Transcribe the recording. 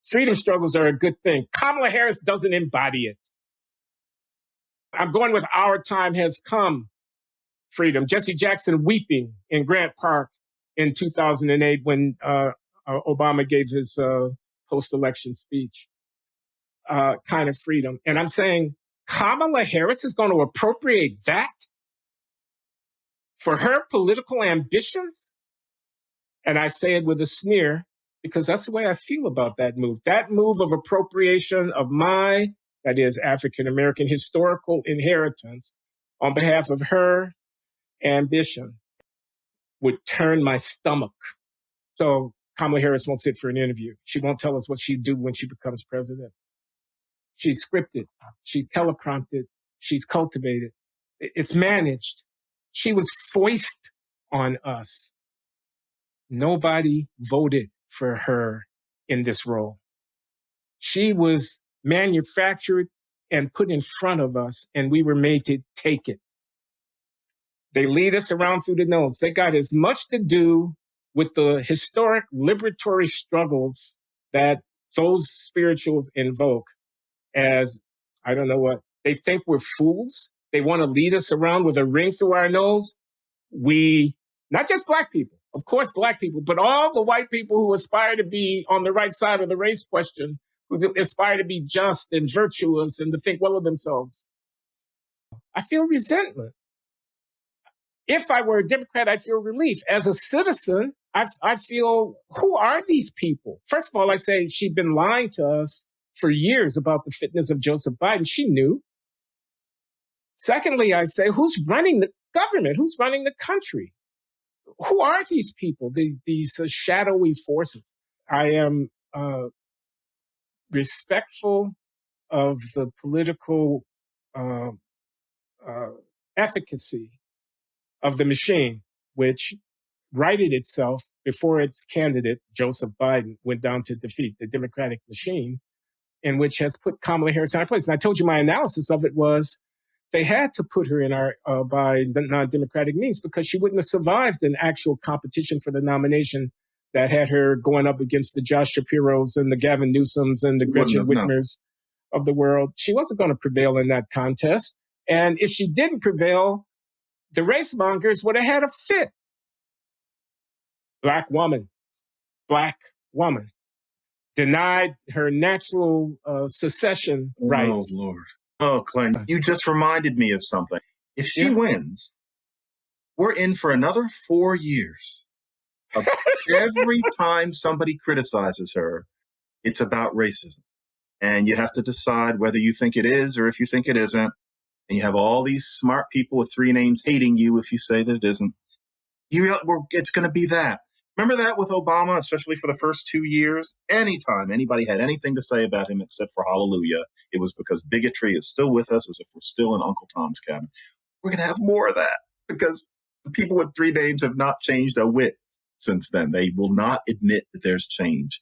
Freedom struggles are a good thing. Kamala Harris doesn't embody it. I'm going with Our Time Has Come freedom. Jesse Jackson weeping in Grant Park in 2008 when Obama gave his post-election speech, kind of freedom. And I'm saying Kamala Harris is going to appropriate that for her political ambitions? And I say it with a sneer because that's the way I feel about that move. That move of appropriation of my, that is, African-American historical inheritance on behalf of her ambition would turn my stomach. So Kamala Harris won't sit for an interview. She won't tell us what she'd do when she becomes president. She's scripted. She's teleprompted. She's cultivated. It's managed. She was foisted on us. Nobody voted for her in this role. She was manufactured and put in front of us, and we were made to take it. They lead us around through the nose. They got as much to do with the historic liberatory struggles that those spirituals invoke as, I don't know what, they think we're fools. They want to lead us around with a ring through our nose. We, not just Black people, of course, Black people, but all the white people who aspire to be on the right side of the race question, who aspire to be just and virtuous and to think well of themselves. I feel resentment. If I were a Democrat, I'd feel relief. As a citizen, I feel, who are these people? First of all, I say she'd been lying to us for years about the fitness of Joseph Biden. She knew. Secondly, I say, who's running the government? Who's running the country? Who are these people, these shadowy forces? I am respectful of the political efficacy of the machine, which righted itself before its candidate, Joseph Biden, went down to defeat the Democratic machine, and which has put Kamala Harris in our place. And I told you my analysis of it was they had to put her in our by the non-democratic means because she wouldn't have survived an actual competition for the nomination that had her going up against the Josh Shapiros and the Gavin Newsoms and the Gretchen Whitmers of the world. She wasn't going to prevail in that contest. And if she didn't prevail, the race mongers would have had a fit. Black woman, denied her natural secession rights. Oh, Lord. Oh, Glenn, you just reminded me of something. If she wins, we're in for another 4 years. Every time somebody criticizes her, it's about racism. And you have to decide whether you think it is or if you think it isn't. And you have all these smart people with 3 names hating you if you say that it isn't. It's going to be that. Remember that with Obama, especially for the first 2 years? Anytime anybody had anything to say about him except for hallelujah, it was because bigotry is still with us as if we're still in Uncle Tom's Cabin. We're going to have more of that because the people with 3 names have not changed a whit since then. They will not admit that there's change.